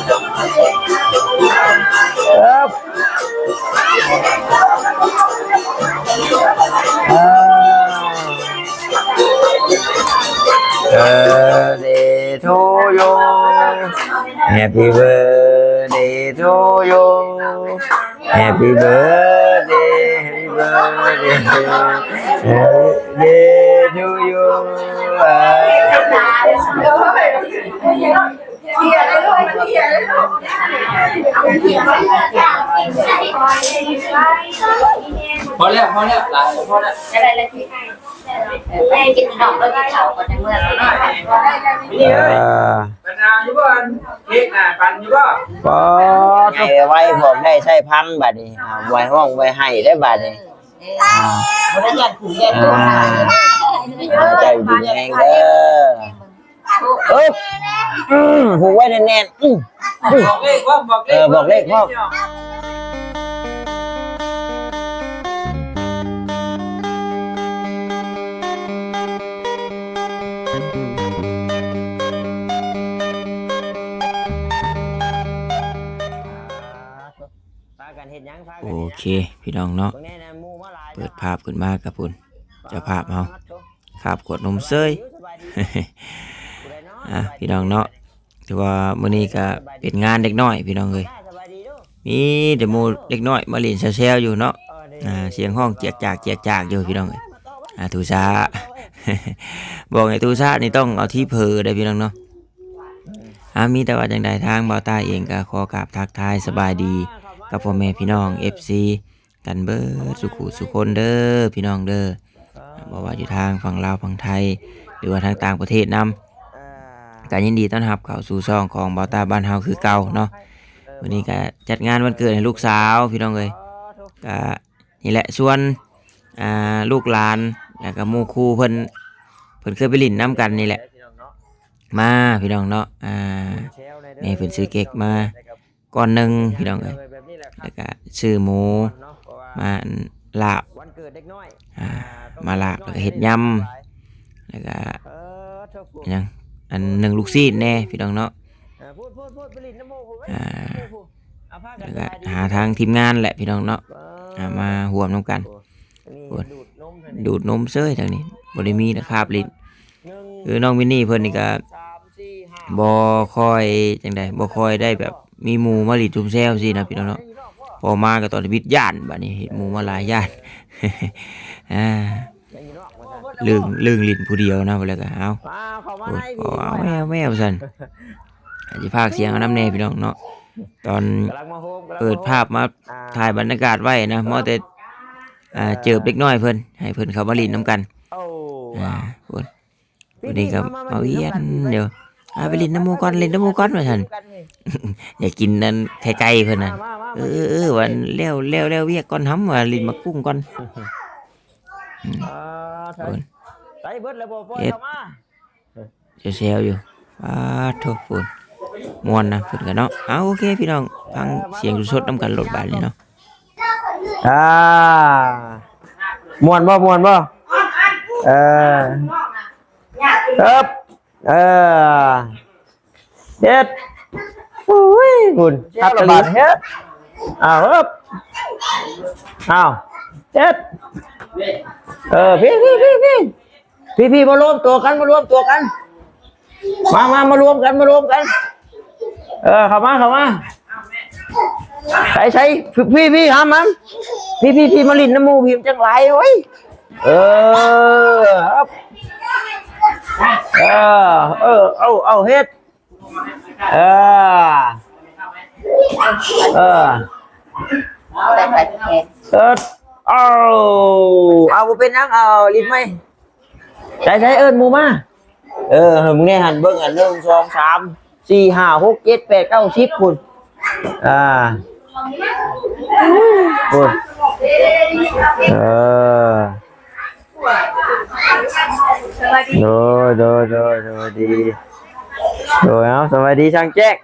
Birthday to you, Happy birthday to you, Happy birthday, Happy birthday to you. Thôi đi, lại thôi đấy. Cái đây là chị đây chị đọc đôi cái khẩu của trong mưa nó Bạn nào như bạn, thiệt là bạn như bạn. Có ngày vayผมได้ใช้พันบาทนี่ไว้ห้องไว้ให้ได้บาทนี่nó nhận phủ nhận luônใจดีแรงเด้อผูกไว้แน่นๆบอกเลขว่าบอกเลขพ่อโอเคพี่น้องเนาะเปิดภาพขึ้นมากับพุ่นเจ้าภาพเฮาครับขวดนมเซย พี่น้องเนาะถือว่ามื้อนี้ก็เป็นงานเด็กน้อยพี่น้องเอ้ยมีเดโมเด็กน้อยมาเล่นแซวๆอยู่เนาะเสียงห้องเจียกจากอยู่พี่น้องเอ้ยตูซา บอกให้ตูซานี่ต้องเอาที่เพอได้พี่น้องเนาะมีแต่ว่าจังใดทางเบาตาเองก็ขอกราบทักทายสบายดีกับพ่อแม่พี่น้อง FC กันเบิดสุขุสุคนเด้อพี่น้องเด้อบอกว่าอยู่ทางฝั่งลาวฝั่งไทยหรือว่าทางต่างประเทศนำการยินดีต้อนรับเข้าสู่ช่องของเบาตาบ้านเฮาคือเก่าเนาะวันนี้ก็จัดงานวันเกิดให้ลูกสาวพี่น้องเอ้ยก็นี่แหละชวนลูกหลานแล้วก็หมู่คู่เพิ่นเคยไปลิ้นน้ำกันนี่แหละมาพี่น้องเนาะแม่เพิ่นซื้อเค้กมาก้อนนึงพี่น้องเอ้ยแล้วก็ซื้อหมูมาลาบมาลาบแล้วก็เฮ็ดยำแล้วก็ยังอันหนึ่งลูกซีดแน่พี่น้องเนาะแล้วก็หาทางทีมงานแหละพี่น้องเนาะมาห่วมน้ำกันดูดนมเซ้ยทางนี้บริมีนะครับลิ้นคือน้องมินนี่เพิ่นนี่ก็บ่ค่อยจังใดบ่ค่อยได้แบบมีหมู่มาลิ้นจุ่มแซวสินะพี่น้องเนาะพอมาก็ตอนวิทย์ย่านบัดนี้เห็นหมู่มาหลายย่านเรื่องลิ้นผู้เดียวนะบ่แล้วก็เอาแมวซั่นสิพากเสียงเอาน้ำแน่พี่น้องเนาะตอนเปิดภาพมาถ่ายบรรยากาศไว้นะมอแต่เจอเด็กน้อยเพิ่นให้เพิ่นเข้ามาลิ้นน้ำกันวันนี้ก็มาเวียนเดี๋ยวไปลิ้นน้ำมูก้อนมาท่าน อยากกินนั่นไข่เพิ่นน่ะวันเลี้ยวเวียกก้อนห้ำว่าลิ้นมากุ้งก้อนเอ็ดเซลอยู่โทษฝุ่นมวนนะฝุ่นกันเนาะโอเคพี่น้องฟังเสียงสดน้ำกันโหลดบานเลยเนาะมวนบ่ครับเฮ็ดอุ้ยฝุ่นทักกระบาดเฮ็ดครับเฮ็ดพี่มารวมตัวกันมารวมกันเข้ามาใช้พี่ทำมันพี่มาลิ้นน้ำมูพิมจังไรโอ้ยครับเอาเฮ็ดเอาเป็นนังเอาลิ้นไหมใช้เอิญมูมามึงเนี่ยหันเบิ้งหัน1 2 3 4 5 6 7 8 9 10คุณคุณโดดีโดยเอาสวัสดีช่างแจ๊ก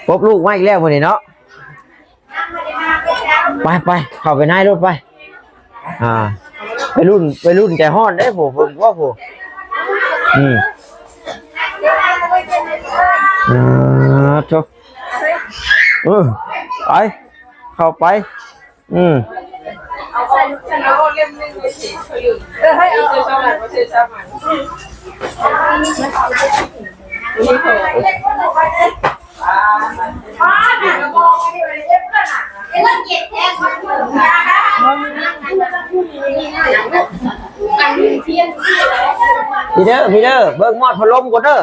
พบลูกมาอีกแล้วคนนี้เนาะไปเข้าไปในรถไปไปรุ่นใจห้อนได้ผมว่าผม โชไปเข้าไปเอาฉันเอาเล่มนึงไปสิให้เอาเสื้อผ้ามาเสื้อผ้ามานี่เถอะพี่เด้อเบิ่งมอดพัดลมก่อนเด้อ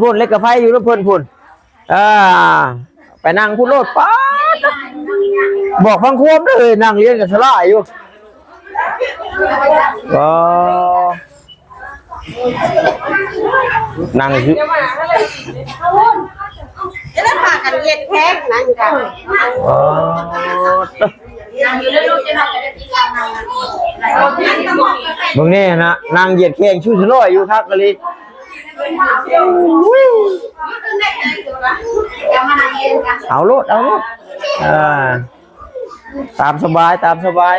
พูนเล็กกับไฟอยู่แล้วพูนไปนั่งพูดโลดป๊าบอกฟังควบเลยนั่งเรียนกับสลายอยู่นั่งอยู่จะได้พากันเย็ดแข้งนั่งกันมึงนี่นะนางเหยียดแข้งชูสลอยอยู่ทักกะลิเอาโลดตามสบาย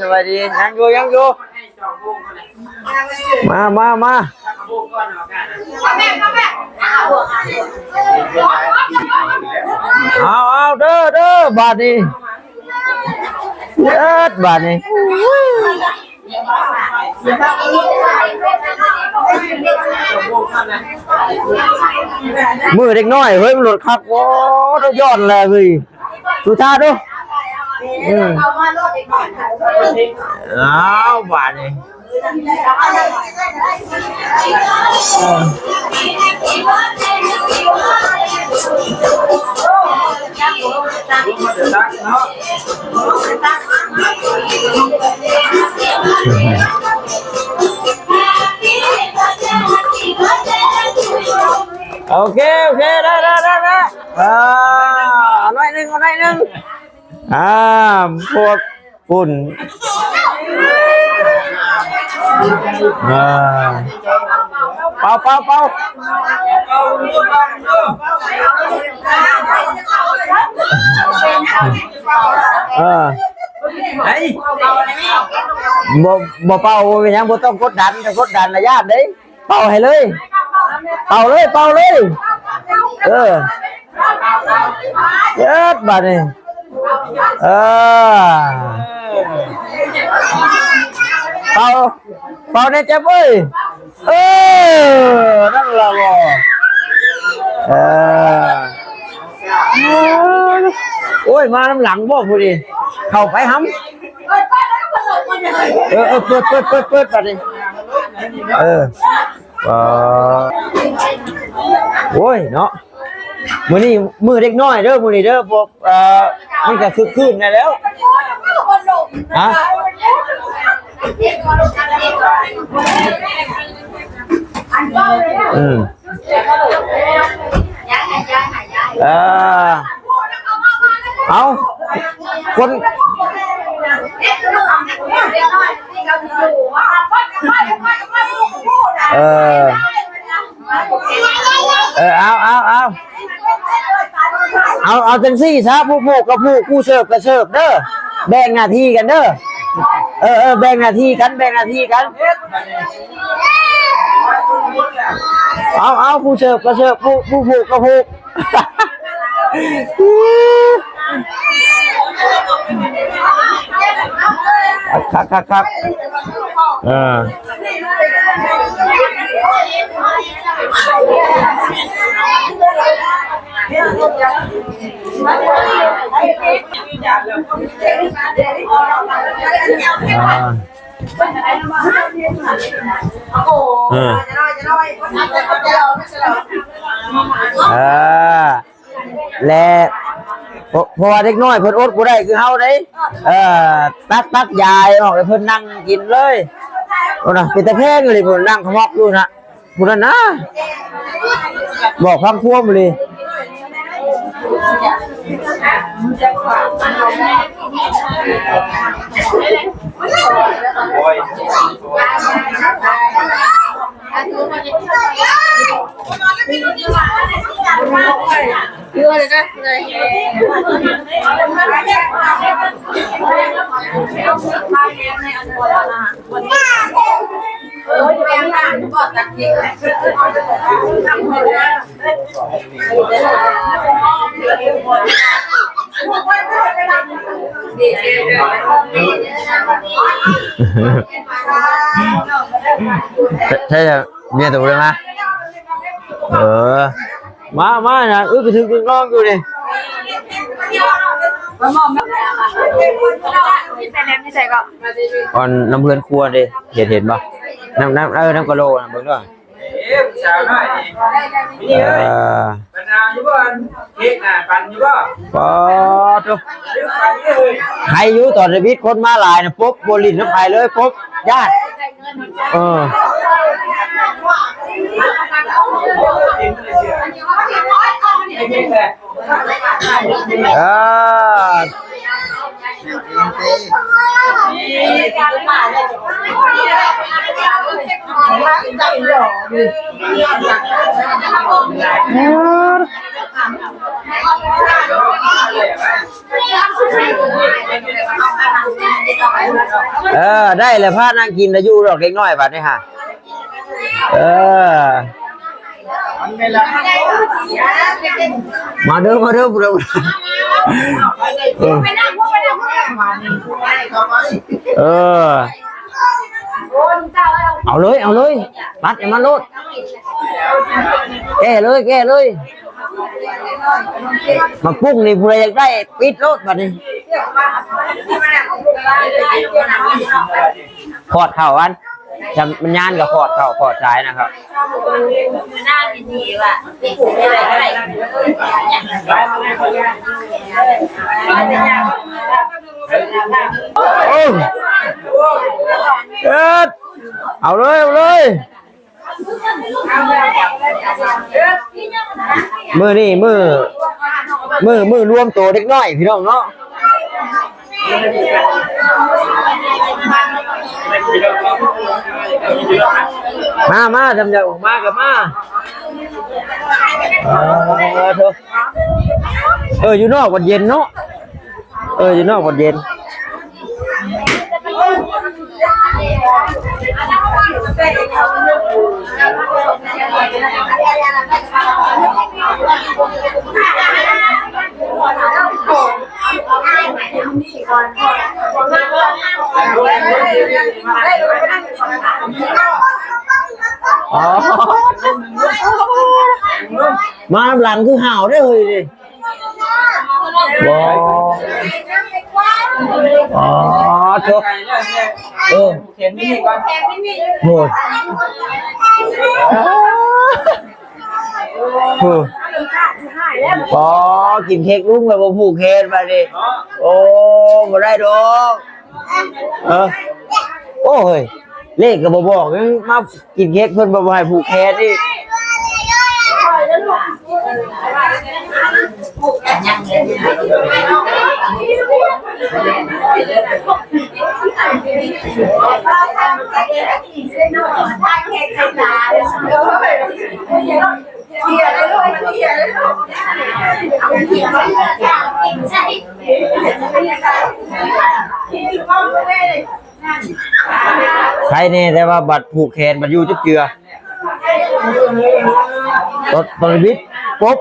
สวัสดียังอยู่มาเอาเด้อบาดนี้บาดนี้มือเด็กน้อยเฮ้ยมันหลุดครับโอ้ต้องย้อนเลยเฮ้ยดูท่าดูเอาบาดนี้โอเคได้หน่อยหนึ่งพวกฝุ่นเป่าไอ้บ่เป่าเป็นยังบ่ต้องกดดันถ้ากดดันระยะเด้เป่าให้เลยเป่าเลยเย็ดบาดนี่เป่าในเจ็บเว้ยนั่นละบ่โอ้ยมาน้ำหลังบ่พอดีเข้าไปห้ำเปิดบาดนี่โอ้ยเนาะมือนี่มือเด็กน้อยเด้อมือนี่เด้อพวกมันก็คือขึ้นได้แล้วฮะเอาคนเอาจังซี่ซะผู้กับผู้เสิร์ฟกับเสิร์ฟเด้อแบ่งหน้าที่กันเด้อแบ่งหน้าที่กันเอาผู้เสิร์ฟกับเสิร์ฟผู้ผูกกับผูกคัก โอ้ และเพราะว่าเด็กน้อยเพิ่นอดบ่ได้คือเฮาเด้ตักยายออกให้เพิ่นนั่งกินเลยโอ้น่ะเป็นตะแพงอยู่เลยเพิ่นนั่งขมอกอยู่นะพุ่นน่ะนะบอกความท่วมเลย เยอะเลยก็เลย ใช่จะเมียถูกเลยมั้ยมานะไปถึงน้องอยู่นี่ก่อนน้ำเพื่อนครัวดิเห็นป่ะน้ำกะโลนะเบิ่งด้วยสาวน้อยนี่ปันอยู่บ่เค้กปันอยู่บ่ปอตุ๊ใครอยู่ตอนชีวิตคนมาหลายนะปุ๊บบริณน้ำไผ่เลยปุ๊บญาติได้เลยพานั่งกินแล้วอยู่ดอกเล็กน้อยบัดนี้ฮะมาเด้อเอาเลยปัดอย่ามาโลดแก้เลยมาปุ้งนี่ผู้ใดอยากได้ปิดโลดบัดนี้ขอดเข่าอันจำมันย่านกับขอดเข่าขอดซ้ายนะครับหน้าดีว่ะอะไรเอาเลยมือนี่มือรวมตัวเด็กน้อยพี่น้องเนาะมาทำใจออกมากับมาอยู่นอกวันเย็นเนาะอยู่นอกวันเย็นมาหลังคือห่าวได้เลยดิเถอะเขียนนี่ก่อนโหกินเค้กลุงแบบผูกเคนมาดิโอ้มาได้ดอกโอ้ยเลขก็บอกมากินเค้กเพิ่นบ่ให้ผูกแขนนี่ใครเนี่ยแต่ว่าบัตรผูกแขนบัตรอยู่จุดเกลือตอนวิทย์ปุ๊บ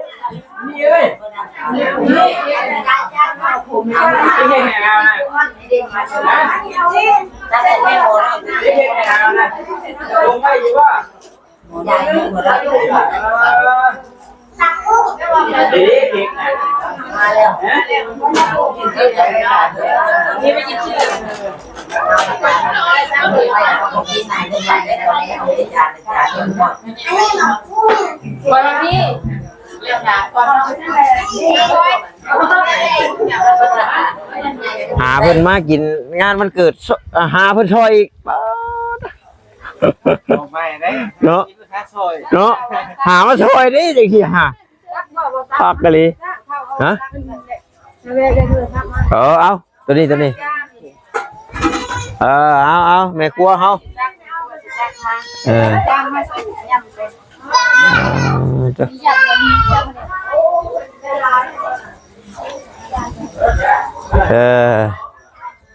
มาแล้วนี่ไม่ยินชื่อ วันนี้หาเพิ่นมากินงานวันเกิดหาเพิ่นช่วยอีก ไม่ได้ เนาะ ค่าซอย เนาะหามาช่วยดิจังซี่หาพักกะลีฮะเอาตัวนี้เอาแม่ครัวเฮา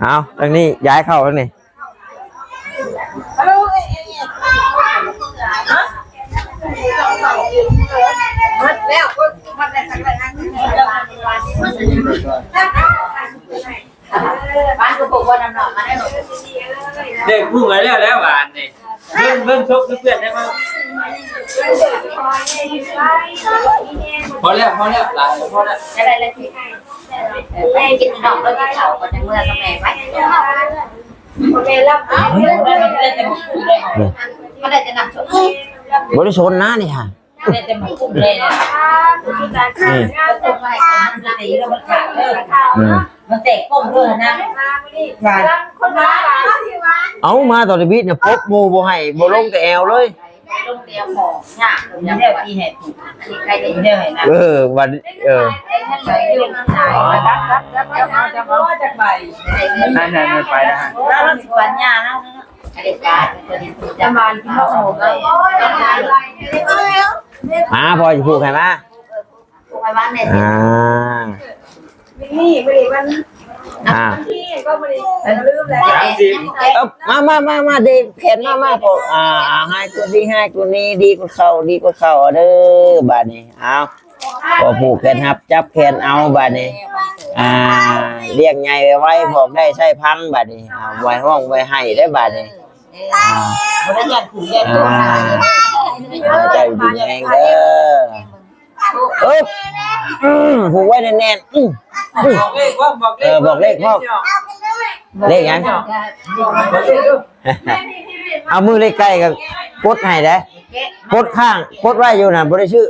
เอาทางนี้ย้ายเข้าทางนี้บ้านกูปลูกว่าน้ำหนองมาได้หมด เด็กพูดไว้แล้วหวานนี่เบิ่งชกเพื่อนได้มั้งพอแล้วหลานพอแล้ว จะได้ละทีแม่กินดอกแล้วที่เขาก็จะเมื่อกับแม่ไปโอเคแล้วก็ได้จะนำชม บ่ได้ชนนะนี่ค่ะ ได้จะมาคุ้มเลยนะตรงไหนมันตีแล้วมันขาดเลยมันเตะก้มด้วยนะคนมา เอามาตอนนี้เนี่ยปบหมู่บ่ให้บ่ลงแต่แอวเลย ลงเดียวของเนี่ยยังเรียกว่าอีเห็ดใครได้เดียวเห็นนะ วัน ไอ้ท่านไหนอยู่ไหนจะมาจากใบ นั่นไปนะฮะ แล้วสิบวันเนี่ยนะอเด็กการจะมาที่ห้องผมเลย มาพอจะพูดใครมา ไปบ้านเนี่ย นี่บริวัน ที่ก็บริลืมแล้ว มาเด็กแขนมาพอให้ตัวนี้ดีกว่าเขาเด้อบาดนี้เอาพอผูกแขนหับจับแขนเอาบาดนี้เรียกใหญ่ไว้พอกได้ใช้พังบาดนี้ไว้ห้องไว้ให้ได้บาดนี้บริยันขู่ยันตัว ใจดีแรงเด้อผูกไว้แน่นบอกเลขพ่อเลขยังเอามือเลขใกล้กับกดให้ได้กดข้างกดไว้อยู่น่ะบ่ได้ชื่อ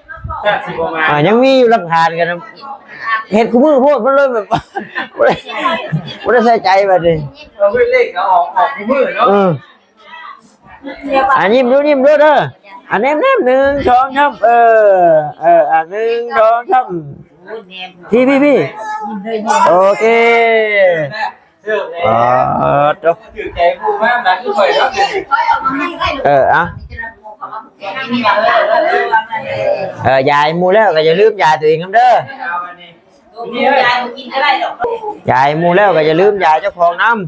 68ยังมีอยู่หลักฐานกันเฮ็ดคู่มือโพดมันเลยแบบบ่ได้ใส่ใจบัดนี้เราไม่เลขเอาออกมือเนาะยิ้มดูเด้ออันแนม1 2 31 2 3พี่โอเคจบถือใจผู้แม่หลังก็ไปแล้วยายมูแล้วก็อย่าลืมยายตัวเองเด้อยายมูแล้วก็อย่าลืมยายเจ้าของน้ำ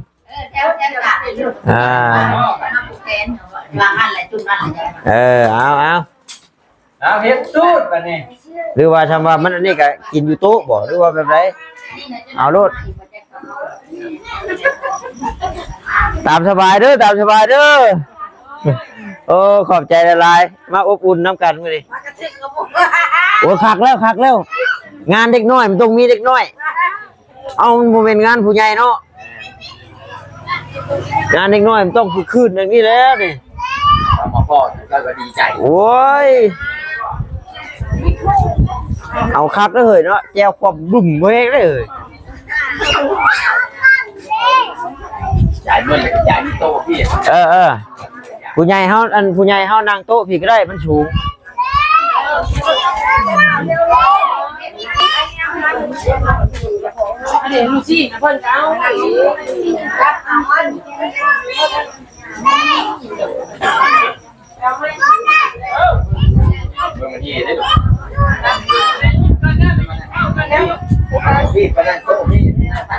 เอาเฮ็ดตูดบัดนี้หรือว่าทำว่ามันอันนี้ก็กินอยู่โต๊ะบ่หรือว่าแบบไรเอาโลดตามสบายเด้อโอ้ขอบใจละลายมาอบอุ่นน้ำกันมื้อนี้โอ้คักแล้วงานเด็กน้อยมันต้องมีเด็กน้อยเอามันบ่แม่นงานผู้ใหญ่เนาะงานเด็กน้อยมันต้องคืนอย่างนี้แล้วนี่มาพ่อก็ดีใจโอ้ยเอาคักเลยเนาะแจวความบึ้มเว้ยเลยจ่ายเงินจ่ายโต๊ะพี่ผู้ใหญ่เฮานั่งโต๊ะพี่ก็ได้มันสูงเดี๋ยวลูซี่นะเพิ่นเอาพี่ไปนั่งโต๊ะพี่ไป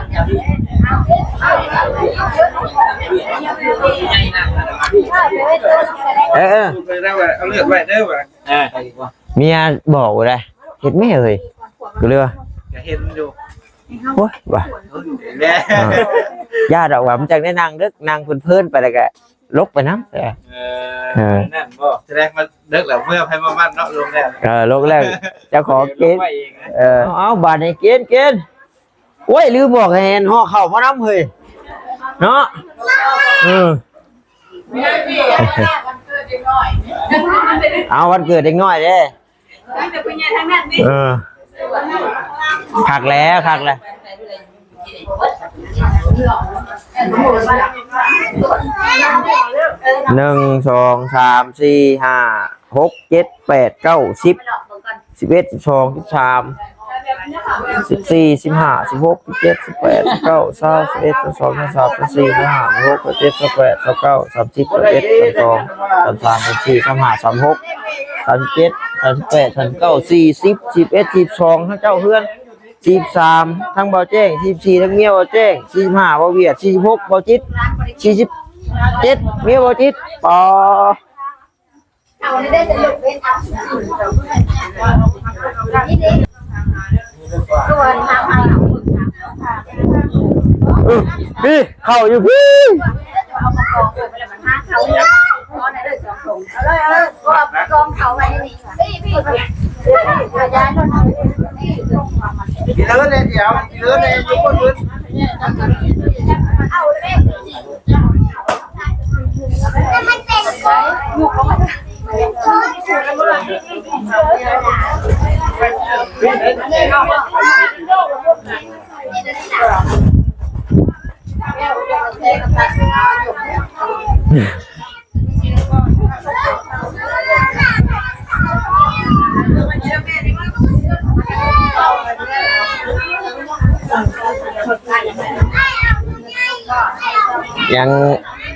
นั่งเอาเลือดไว้เด้อว่ะเมียบอกว่าได้เห็นไม่เลยกูเลยว่าเห็นอยู่โอ้ยว่ะญาติเราว่ามันจังได้นางเด็กนางเพื่อนไปแล้วก็ลกไปน้ำนั่นบ่แสดงมาเลิกแล้วเมื่อให้มาบ้านเนาะลงแล้วลงแล้วเจ้าของกินเอาบาทให้กินโอ้ยลืมบอกให้ห่อข้าวมาน้ำเฮ้ย เนาะเอาวันเกิดเด็กน้อยเด้คักแล้วคักแล้ว1 2 3 4 5 6 7 8 9 10 11 12 13 14 15 16 17 18 19 20 21 22 23 24 25 26 27 28 29 30 31 32 33 34 35 36 37 38 39 40 41 42ทั้งเจ้าเฮือน43ทั้งเบาแจ้ง44ทั้งเมียเบาแจ้ง45เบาเวียด46เบาจิต47เมียเบาจิตปอพี่เข้าอยู่พี่กินเลือดเลยเดี๋ยวกินเลือดเลยทุกคนยืน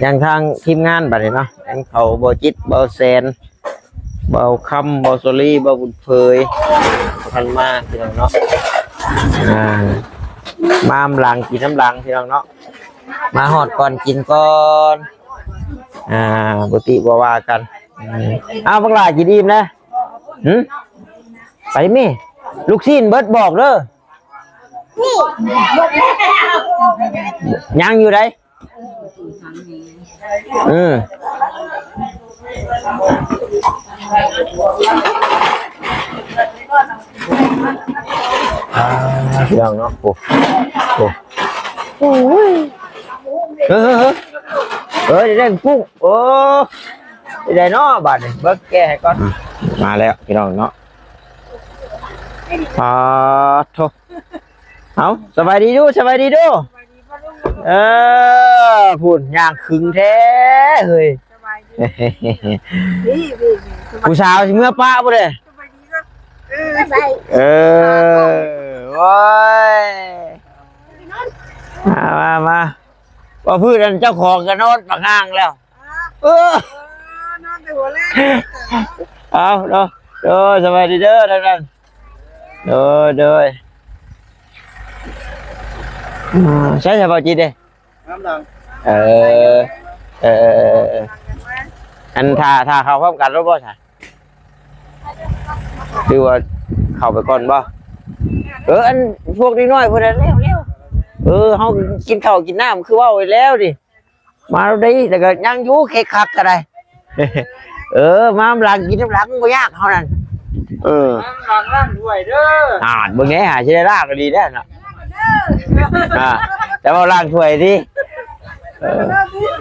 ยังทางทีมงานบัดนี้เนาะยังเขาบ่จิตบ่แซนบ่คำบ่โซลี่บ่บุญเผยทันมาพี่น้องเนาะมาอำหลังกินน้ำหลังพี่น้องเนาะมาหอดก่อนกินก่อนปกติบ่ว่ากันเอาบักหลากินอิ่มนะไปมั้ยลูกชิ้นเบิดบอกเด้อยังอยู่ไดยังเนาะโอ้ได้กุ้งโอ้ได้เนาะบาดนี้เบิกแก้ให้ก่อนมาแล้วพี่น้องเนาะโธ่เอาสบายดีดูพูดย่างขึงแท้เฮ้ยผู้สาวสิเมื่อป้าบ่ได้โอ้ยมาว่าพืชนั้นเจ้าของกันนอนปากห้างแล้วนอนแต่หัวแรกเอาเนาะสบายดีเด้อท่านนั้นเด้อใช่สบายจีเด้อันถ้าเข้าพร้อมกันแล้วบ่ใช่คือว่าเข้าไปก่อนบ่อันพวกน้อยๆพวกนั้นเร็วเฮากินข้าวกินน้ำคือว่าไว้แล้วดิมาแล้วดิแต่ก็ยังอยู่เค้กคักก็ได้มาหลังกินน้ำหลังบ่ยากเท่านั้นหลังร่างด้วยเด้อเบิ่งแหน่หาสิได้ลากก็ดีแล้วน่ะแต่ว่าล้างถ้วยดิ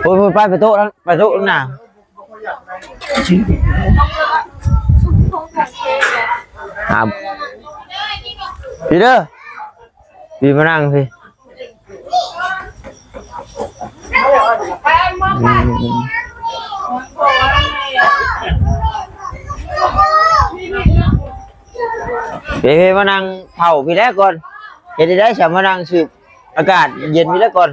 พูดไปโต๊ะนั้นไปโต๊ะนั้นน่ะพี่เด้อพี่มานั่งพี่พี่มานั่งเผาพี่แล้วก่อนเห็นได้ฉันมานั่งสืบอากาศเย็นพี่แล้วก่อน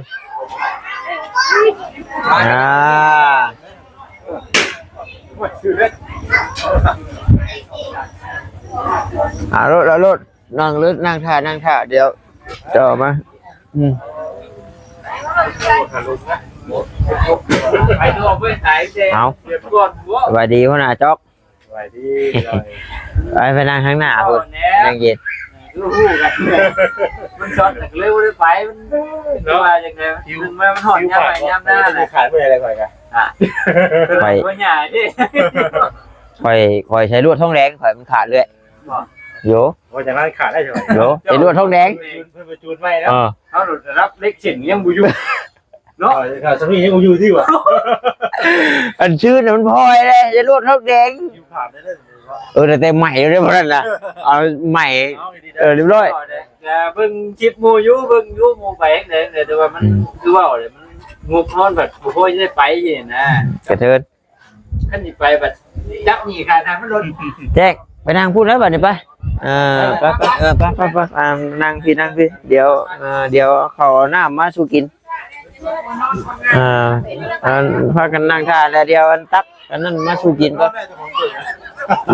รถนั่งท่าเดี๋ยวจะออกมาไปดูเพื่อนสายเจ๊สวัสดีพ่อหน้าจ๊อกสวัสดีไปนั่งข้างหน้าคุณนั่งเย็นรู้กันมันช็อตเร็วเลยไปมันว่าอย่างไงมันหอดย่ำหน้าเลยขายไปอะไรก่อนกันไปตัวใหญ่ดิคอยใช้ลวดท่องแดงคอยมันขาดเลยโยว่าจะนั่นขาดได้ใช่ไหมโยใช้ลวดท่องแดงเพื่อนประจูนไม่แล้วเขาหลุดรับเล็กฉินยังบุญ เนาะ ค่ะสามียังอยู่ที่วะ อันชื่อน่ะมันพลอยเลยจะรวดเท่าแดง อยู่ผ่านได้เลย แต่ใหม่เรียบร้อยนะเอาใหม่เรียบร้อย เบิ่งคลิปหมู่อยู่เบิ่งอยู่หมู่ไปเด้แต่ว่ามันคือว่าเลยมันงบนอนแบบบ่ค่อยได้ไปอย่างนะ กระเทิน คันสิไปแบบจับหนีขาดทางมันรถ แจ็คไปนั่งพูดแล้วบัดนี้ไปไปนั่งพี่เดี๋ยวเขาเอาน้ำมาสู่กินพากันนั่งท่าแล้วเดี๋ยวอันตักอันนั้นมาสู่กินก็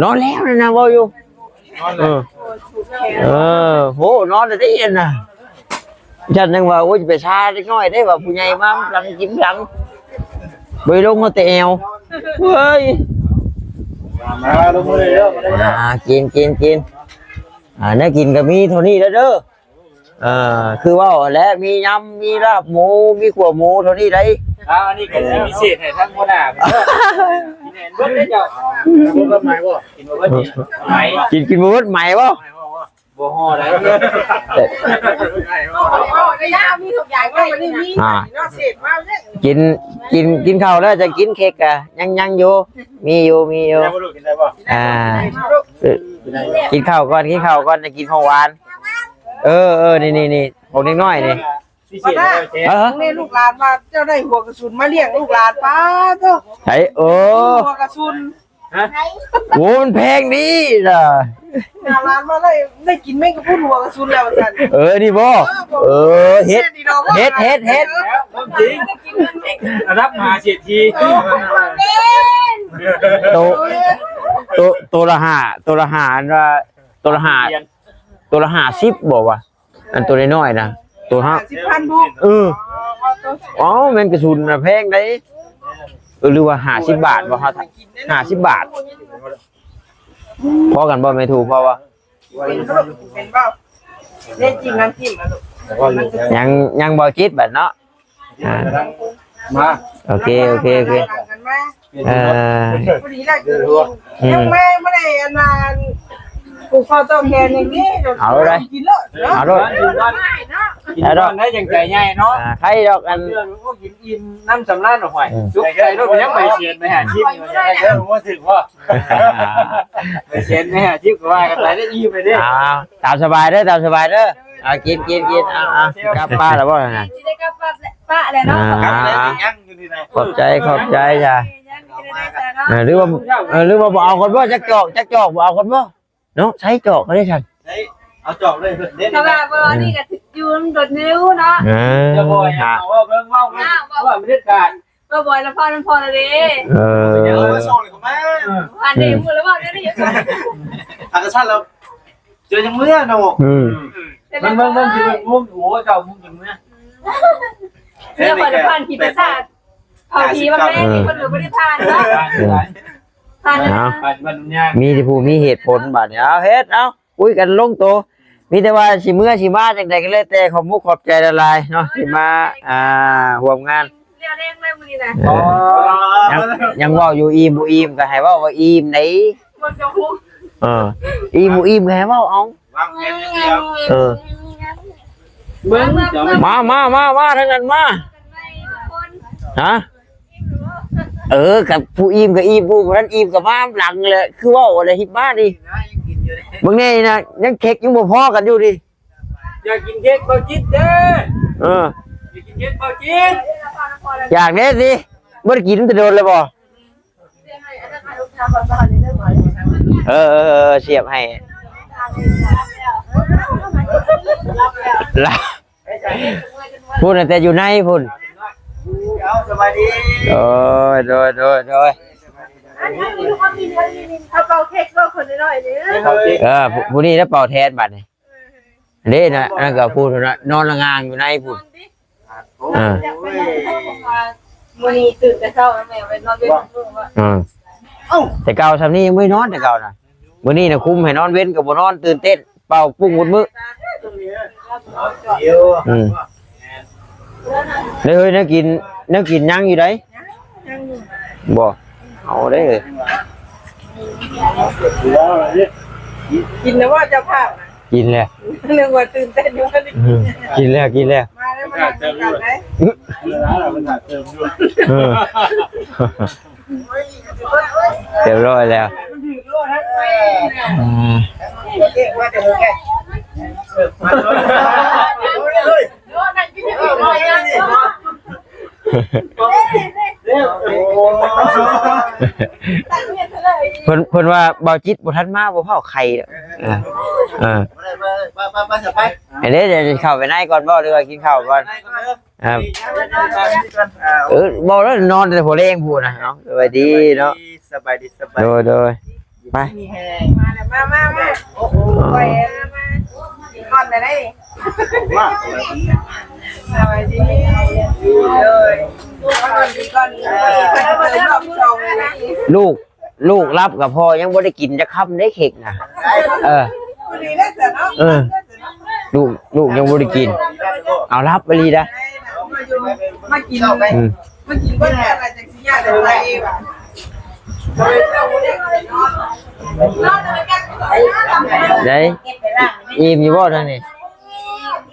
นอนแล้วนะบ่อยู่โหนอนได้ยินน่ะฉันนึกว่าโอ้ยไปชาเล็กน้อยได้ว่าผู้ใหญ่มาหลังกินหลังไปลงมาแต่แอวเฮ้ย มาลงมือเลยเด้อ กินน่ากินก็มีเท่านี้แล้วเด้อคือว่าแล้วมียำมีลาบหมูมีขั่วหมูเท่านี้ได้ อันนี้ก็สิพิเศษให้ทั้งหัวหน้ากินแน่นเบิดได้เจ้า พูดกับไม้บ่ กินบ่เบิดนี่ไหม กินหมูใหม่ป่ะ บ่ฮอได้ ระยะมีทุกอย่างก็มันมีนอกเศษมาเนี่ย กินข้าวแล้วจะกินเค้กอะยังอยู่มีอยู่ ยังบ่รู้กินได้บ่ กินข้าวก่อนจะกินของหวานนี่ผมเล็กน้อยนี่ พิเศษเลยเชฟ ในลูกหลานมาเจ้าได้หัวกระสุนมาเลี้ยงลูกหลานป้าเจ้า ไอ้หัวกระสุน โว้มันแพงดีน่ะ หลานมาได้กินแม่งก็พูดหัวกระสุนแล้วกัน นี่บ่เฮ็ด แล้วความจริงรับมหาเศรษฐี ตัวละ5อันว่าตัวละ50บอกว่าอันตัวน้อยๆนะตัว5 10,000บุก แม่งกระสุนน่ะแพงได้หรือว่า50 บาทบ่ฮะ50 บาทพอกันบ่ไม่ถูกเพราะว่า เป็นเปล่าเล่นจริงงั้นจริงนะลูก ยังบ่คิดแบบเนาะ มา โอเค พอดีแหละยังไม่ได้อันนั้นกูเข้าเต้าแกงอย่างนี้กินเลย เอาด้วย อยู่บ้านกินบ้านได้อย่างใจใหญ่เนาะ ใครดอกอัน เรื่องก็กินอิ่มน้ำสำราญออกไปสุกใจรถไปยังไปเชียนไปหาชิป เด้อบ่ถึงว่า ไปเชียนไปหาชิปก็ว่ากันไปได้อิ่มไปดิ ตามสบายเด้อกินกลับป้าแล้วบ่น่ะ สิได้กับป้าแหละเนาะ ยังอยู่ที่ไหน ขอบใจจ้ะหรือว่าบ่เอาคนบ่จักจอกบ่เอาคนบ่เนาะใช้จอกก็ได้ฉัน เอาจอกเลยเด่น เพราะว่าบ่นี่ก็อยู่โดดนิ้วเนาะ จะบ่อยเอาว่าเบิ่งว่าว่าบรรยากาศ ก็บ่อยละพอละเด้ เดี๋ยวมาส่งเลยคุณแม่ ผ่านได้หมดแล้วบ่ได้ยัง ทางกระชั้นเราเจอยังเมื่อเนาะ มันคือมุมหัวเจ้ามุมถึงเนี่ย เนี่ยบ่ได้ผ่านผีประสาทเผาผีบางแม่นี่คนอื่นบ่ได้ผ่านเนาะผ่านนะ มันยาก มีที่ผู้มีเหตุผลบาดนี้เอาเฮ็ดเอาคุยกันลงโตมีแต่ว่าสิมื้อสิมาจังได๋ก็เลยแต่ขอบมุกขอบใจละลายเนาะสิมาร่วมงาน เรียกเร่งเลยมื้อนี้นะ ยังเว้าอยู่อิ่มบ่อิ่มก็ให้เว้าว่าอิ่มไหน บ่จะฮู้ อิ่มบ่อิ่มก็ให้เว้าเอา วางแผนอย่างเดียว เบิ่งเดี๋ยว มาทั้งนั้นมาฮะกับผู้อิ่มก็อิ่มผู้บ่ทันอิ่มก็มาหลังเลยคือเว้าอะไรฮิบมาดิบางแน่นะยังเค้กยังบ่พอกันอยู่ดิ อยากกินเค้กเบาจิตเด้ออยากกินเค้กเบาจิต อยากเด้สิบ่ได้กินแต่โดนเลยบ่เสียบให้ละพูดแต่อยู่ในพุ่น เอาสบายดี โดย ถ้าเป่าเค้กก็คนน้อยๆนี่ ผู้นี้แล้วเป่าแทนบัดนี่เด้นะนั่นก็พูดนะนอนละงางอยู่ในพุ่น มื้อนี้ตื่นแต่เช้าแม่ไปนอนเว้นลูกว่า แต่เก่าซำนี้ยังไม่นอนแต่เก่าน่ะมื้อนี้น่ะคุมให้นอนเว้นก็บ่นอนตื่นเต้นเป่าปุ้งหมดมื้อ เดี๋ยว เฮ้ยนักกินยังอยู่ได้บ่เอาได้เลย กินนะว่าเจ้าภาพ กินแล้ว เรื่องว่าตื่นเต้นอยู่ว่าได้ กินแล้วกินแล้ว มาแล้วมากันได้ เออเรียบร้อยแล้ว มันถือโลทั้งแม่ อืม เก่งว่าแต่แก่มาเลย เพิ่นว่าเบาจิตบ่ทันมาบ่เผาไข่ดอกไปเดี๋ยวเข้าไปในก่อนบ่หรือว่ากินข้าวก่อนครับบ่แล้วนอนแต่หัวแรงพูดนะเนาะสบายดีเนาะ สบายดีสบาย โดยไป มาแล้วมาโอ้โหไปมาก่อนได้มาสวัสดีเลยก่อนรอบสองเลยนะ ลูกรับกับพ่อยังบ่ได้กินจะค่ำได้เค้กนะดีได้แต่เนาะ ลูกยังบ่ได้กินเอารับไปลีนะมากินก็ได้อะไรจากที่ยากแต่อะไรวะได้อิ่มอยู่บ่ท่านนี่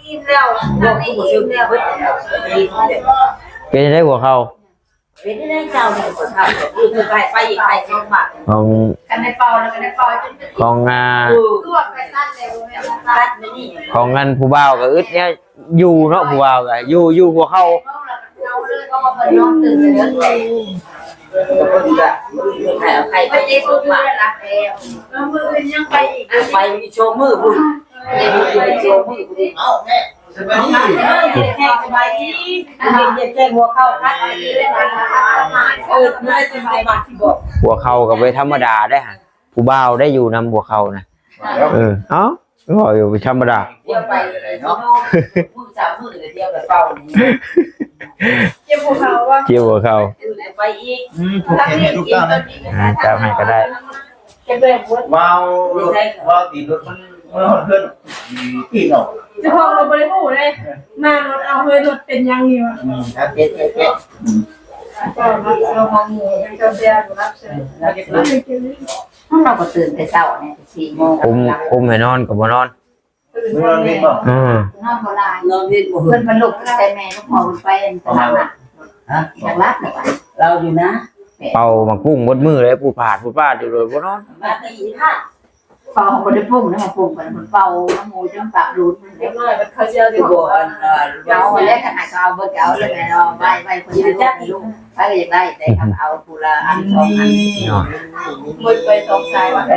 อิ่มแล้วบอกให้อิ่มแล้วเป็นได้หัวเขา เป็นได้เจ้าเนี่ยคนทำคือไปอีกไปสองบาท ของ กันในเป่าแล้วกันในเป่าจน ของลวกไปสั้นเร็วตัดไม่นี่ ของงานผู้บ่าวก็อึดเนี่ยอยู่เนาะผู้บ่าวก็อยู่หัวเขา เอาเลยก็มาเป็นน้องตื่นเยอะเลยใครไปเจ๊สุดมาละแล้วมือยังไปอีกไปโชว์มือบุญไปโชว์มือบุญเอาแม่สบายดีแค่สบายดีเจ๊หัวเข้าคัดไม่ได้สบายบาที่บอก หัวเขาก็ไปธรรมดาได้ฮะผู้บ่าวได้อยู่นำหัวเขานะเอ้าบ่อยู่ธรรมดา เที่ยวไปเนาะมือสามมือเลยเที่ยวแบบเป่าเจ็บหัวเขาว่า เที่ยวหัวเขา ไปอีก ผมเห็นทุกอย่าง จับให้ก็ได้ เก็บเลยพุทธ ว้าวตีรถมันเพื่อนที่เนาะ จะพอเราบริโภคเลยมารถเอาเฮ้ยรถเป็นยังนี่วะ เจ็ด ก็เรามองหมูจะเสียรับเสร็จแล้วเก็บเลย เราก็ตื่นแต่เช้าเนี่ย4 โมง อุ้มให้นอนก็บ่นอน นอนนี่ป่ะ นอนโบราณนอนเวียนเพื่อนมันลุกแต่แม่ก็พอไปตลาดอ่ะอยากรับเลยเราอยู่นะ เป่ามากุ้งบดมือเลยปูผาดอยู่เลยบ่นอน มาตีค่ะเป่าคนได้พุ่งนะมาพุ่งกันมันเป่าน้ำมูจนปากรูดเล็กน้อยมันเขาเจอดีกว่าเราแรกขนาดเขาเบิกเอาเลยไงเราไปคนที่จะลุกไปอยากได้แต่ทำเอาปูละอันสองอันมือไปสองสายว่า โ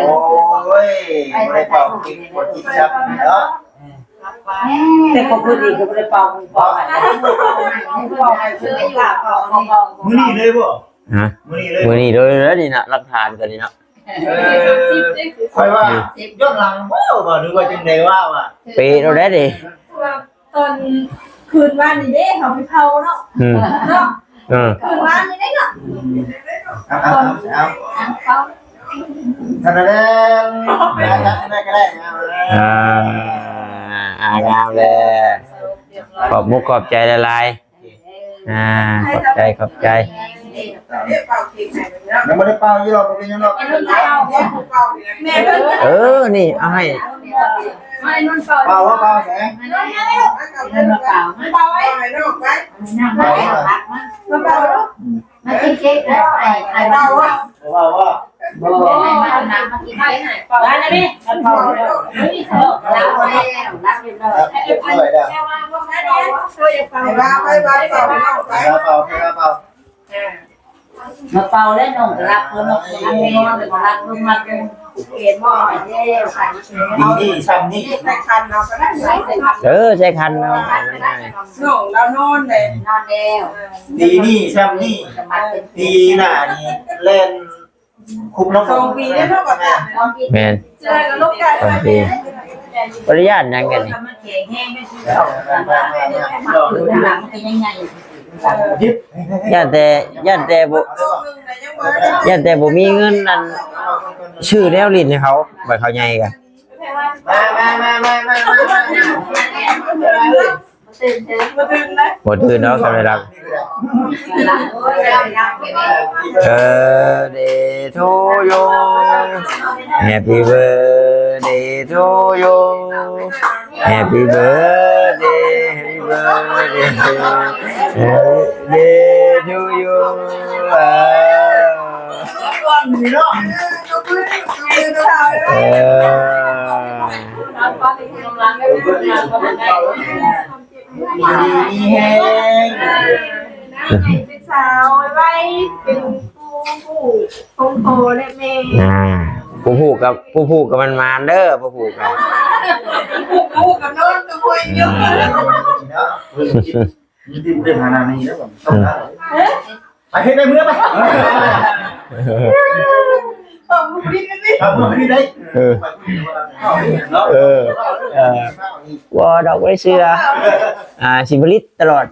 อ้ยไม่เป่ากินคนกินชับเนาะ แต่คนพูดดีก็ไม่ได้เป่าอะไรเป่าให้ซื้ออยู่เป่า มือนี่เลยป่ะ ฮะ มือนี่เลย มื้อนี้เลยนี่นะหลักฐานกันนี่เนาะ คอยว่าย้อนหลังบ่หรือว่าจังไดว่าว่ะ เปเราได้ดิ ตอนคืนวันนี้เด้เขาไปเผาเนาะเนาะคืนวันนี้ได้เนาะ เอาท่านแดงได้ก็ได้งามเลยขอบมุกขอบใจละลายขอบใจ ยังไม่ได้เป่ายี่หรอกเป็นยังหรอก นี่เอาให้ เป่าว่าเป่าแสง เผาไว้เนาะไปเผาเนาะ มากินเค้กแล้วไอ้เป่าว่า เป่าว่า ให้มาน้ำมากินเค้กหน่อยเป่าได้ไหมเป่าแล้วรับแล้วรับอยู่เลย เก็บไว้ได้ แค่ว่าพวกนั้นเนี่ยช่วยเผาไปเผาเนาะไป เป่าเป่า มาเป่าแล้วน้องรับเพิ่มมาอันนี้นอนแต่มารับเพิ่มมาเป็นเกณฑ์หม้อเย้ค่ะ นี่ซ้ำนี่ ใส่คันเราก็ได้ ใช้คันเนาะ น้องเรานอนเลย นอนแล้ว ดีนี่ซ้ำนี่ดีหน้านี่เล่นคุมน้อง 2 ปีได้เท่ากับเนี่ย แมน เจอกับลูกไก่ 2 ปีปริญาตยังกันนี่ มันแข็งแห้งไม่ใช่หลังมันยังไง ย่านแต่บ่มีเงินนั่นชื่อแล้วลิ้นให้เขาไปเขาใหญ่กัน ตื่นนะ บ่ตื่นเนาะก็ได้รับเดโทโย Happy birthday birthday to you Happy birthday Happy birthday Happy birthday to you ก้อนนี่เนาะ มีแห้ง เป็นสาวไว้เป็นผู้คงโตและแม่ ผู้ผูกกับมันมาเด้อผู้ผูกกับ ผู้กับน้องกับคนเยอะ เนาะนี่ดิบเรื่องหานานี่แล้วผมต้องได้ไปให้ได้เมื่อไป ต้องมุกดิ้นนี่ ทำเมื่อนี้ได้ว่าดอกไว้เสื้อสิบลิตตลอด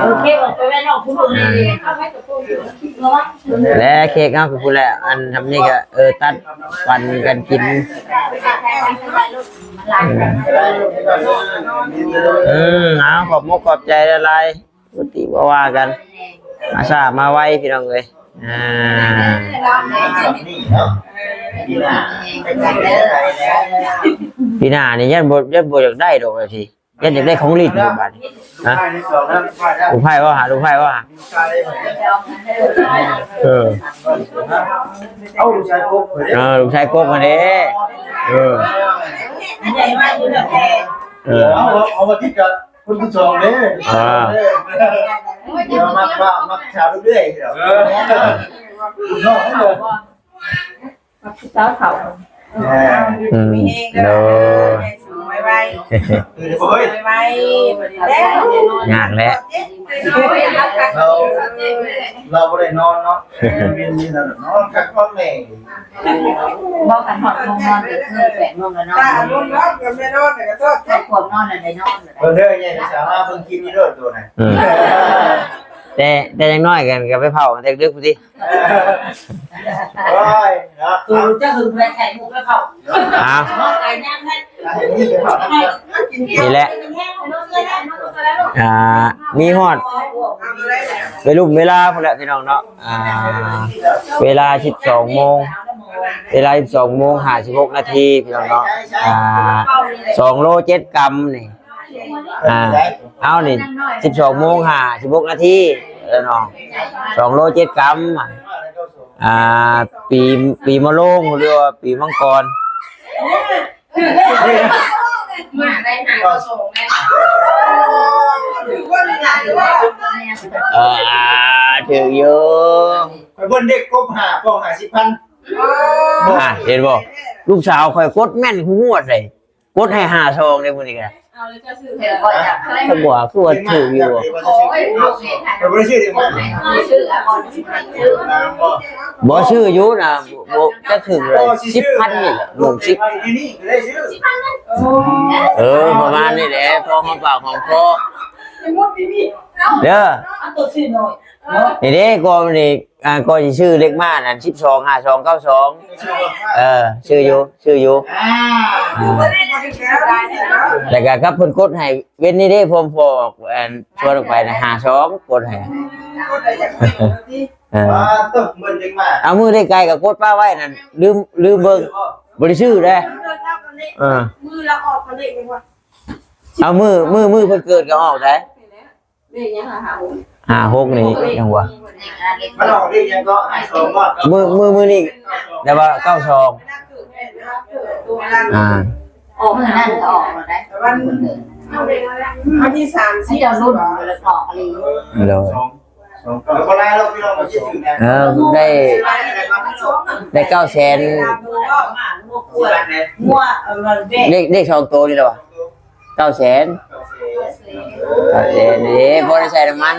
โอเคออกไปแม่นอกคุณลุงนี่เข้าให้กับคุณอยู่ระวัง และเค้กเอาคือพูดแล้วอันทำนี่ก็ตัดวันกันกินเอาขอบมกขอบใจอะไรปกติว่ากันอาสามาไว้พี่น้องเลยปีหน้านี่ยันบ่อยากได้ดอกเลยทียันอยากได้ของลิ้นอยู่บัดฮะลูกไผ่ว่าหาลูกไผ่ว่าเอาลูกชายกุ๊กเลย ลูกชายกบมาเด้ใหญ่มากอยู่แล้วแก เอามาที่กับคุณผู้ชมเลยเดี๋ยวมาชาวเรื่อยๆเดี๋ยวน้องเลย สาวเขา มีเองก็สูงไว้ไว้แล้ว ยากแล้ว เราไม่ได้นอนเนาะมีนอนกับพ่อแม่ บอกกันหอดนอนเด็กเงินแฝงนอนแล้วนอน ตาลุงรับกับแม่นอนเนี่ยก็ชอบ ครอบครัวนอนอะไรนอนเลย เพิ่งเด้อเนี่ยสามารถเพิ่งคิดนี่เด้อตัวไหน แต่ยังน้อยกันก็ไปเผาแต่ดึกพอดี โอ้ยเนาะ จะหึงแรงไข่มุกแล้วเขา อ้าว ไก่ย่างให้ นี่เป็นความตั้งใจ นี่แหละมีฮอดเวลาพอแล้วพี่น้องเนาะเวลา12 โมงเวลา12 โมง56 นาทีพี่น้องเนาะ2 โล 7 กรัมนี่เอานี่12 โมง56 นาทีแล้วน้อง2 โล 7 กรัมปีมะโรงหรือว่าปีมังกร มาได้หาก็ส่งแม่ ถือว่าใหญ่ว่า ถือเยอะ ไปบนเด็กกบหาปองหา10,000 เห็นบ่ลูกสาวคอยกดแม่นคู่งวดเลยกดให้5 ซองได้มื้อนี้ก็ เอาเลยก็ซื้อเถอะก่อนจะอะไร ถ้าบ่คือว่าถืออยู่ โอ้ยลูกเห็น แต่บ่ได้ชื่อเดียวกัน ชื่ออะก่อนชื่อ บ่ชื่ออยู่นะบ่จะถึงเลย 10,000 นี่แหละหมื่น10 นี่ก็ได้ชื่อ ประมาณนี้แหละพอหอมปากหอมคอ มุดที่นี่ เด้อ เอาตัวชื่อหน่อย นี่เด้ก็นี่ก็สิชื่อเล็กมากนั่น12 52 92ชื่ออยู่แล้วก็ครับเพิ่นกดให้เว้นนี่เด้ผมพอกชวนออกไปนะ52กดให้ตึกมันจังมา เอามือได้ไกลกับกดป้าไว้นั่นลืมเบิ่งบ่ได้ชื่อเด้มือละออกมาเด็กเลยว่ะ เอามือเพิ่นเกิดก็ออกได้ นี่ยังหา 56นี่ยังว่า มันออกได้ยังก็ให้ส่งว่า มือนี่แต่ว่า92 ออกมานั่นก็ออกมาได้ วันที่30 ที่เรารุ่นเลยออกอะไร เลย แล้วก็ได้เราพี่น้องมาคิดถึงนะ ได้900,000เลข2ตัวนี่แหละวะ900,000นี่บ่ได้ใช้น้ำมัน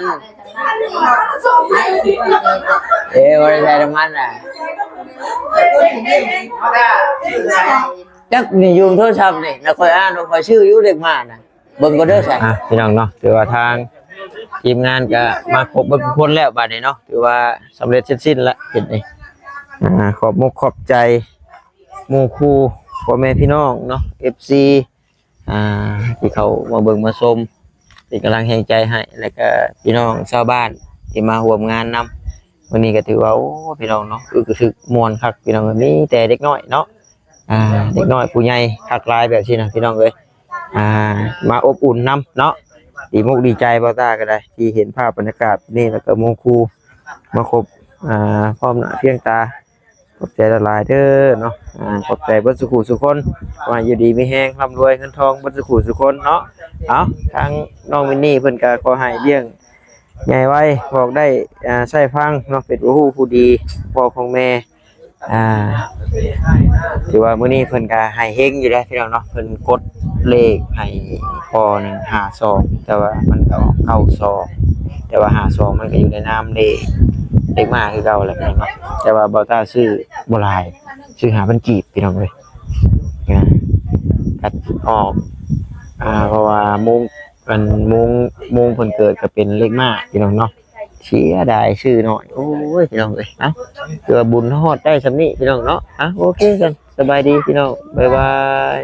บ่ได้ใช้น้ำมันจักนี่อยู่โทรศัพท์นี่แล้วค่อยอ่านว่าค่อยชื่ออยู่เด็กมาน่ะเบิ่งก็เด้อใช่พี่น้องเนาะถือว่าทางทีมงานก็มาครบเบิดทุกคนแล้วบัดนี้เนาะถือว่าสำเร็จเสร็จสิ้นแล้วเฮ็ดนี่ขอบมุกขอบใจหมู่ครูพ่อแม่พี่น้องเนาะ FC ที่เขามาเบิ่งมาชมเป็นกำลังแห่งใจให้แล้วก็พี่น้องชาวบ้านที่มาร่วมงานนำ วันนี้ก็ถือว่าโอ้พี่น้องเนาะคือสึกม่วนคักพี่น้องมีแต่เด็กน้อยเนาะเด็กน้อยผู้ใหญ่คักหลายแบบนี้นะพี่น้องเอ้ยมาอบอุ่นนํเนาะดีมุกดีใจบ่ตาก็ได้ที่เห็นภาพบรรยากาศนี่แล้วก็หมู่ครูมาครบพร้อมหน้าเพียงตาขอบใจละลายเด้อเนาะขอบใจเบิดสุขุสุคนว่าอยู่ดีมีแฮงร่ำรวยเงินทองเบิดสุขุสุคนเนาะเอาทางน้องมินนี่เพิ่นก็ขอให้เลี้ยงใหญ่ไว้บอกได้ใช้ฟังเนาะเป็นผู้ดีพ่อของแม่ถือว่ามื้อนี้เพิ่นก็ให้เฮงอยู่แล้วพี่น้องเนาะเพิ่นกดเลขให้พอ152แต่ว่ามันก็92แต่ว่า52มันก็อยู่ในนามเลขมาคือเก่าแหละพี่น้องเนาะแต่ว่าบ่ตาซื้อบ่หลายซื้อ5,000กีบพี่น้องเอ้ยตัดออกเพราะว่าโมงเพิ่นเกิดก็เป็นเลขมาพี่น้องเนาะเสียดายชื่อหน่อยโอ้ยพี่น้องเอ้ยเกือบุญฮอดได้สำนี้พี่น้องเนาะโอเคกันสบายดีพี่น้องบ๊ายบาย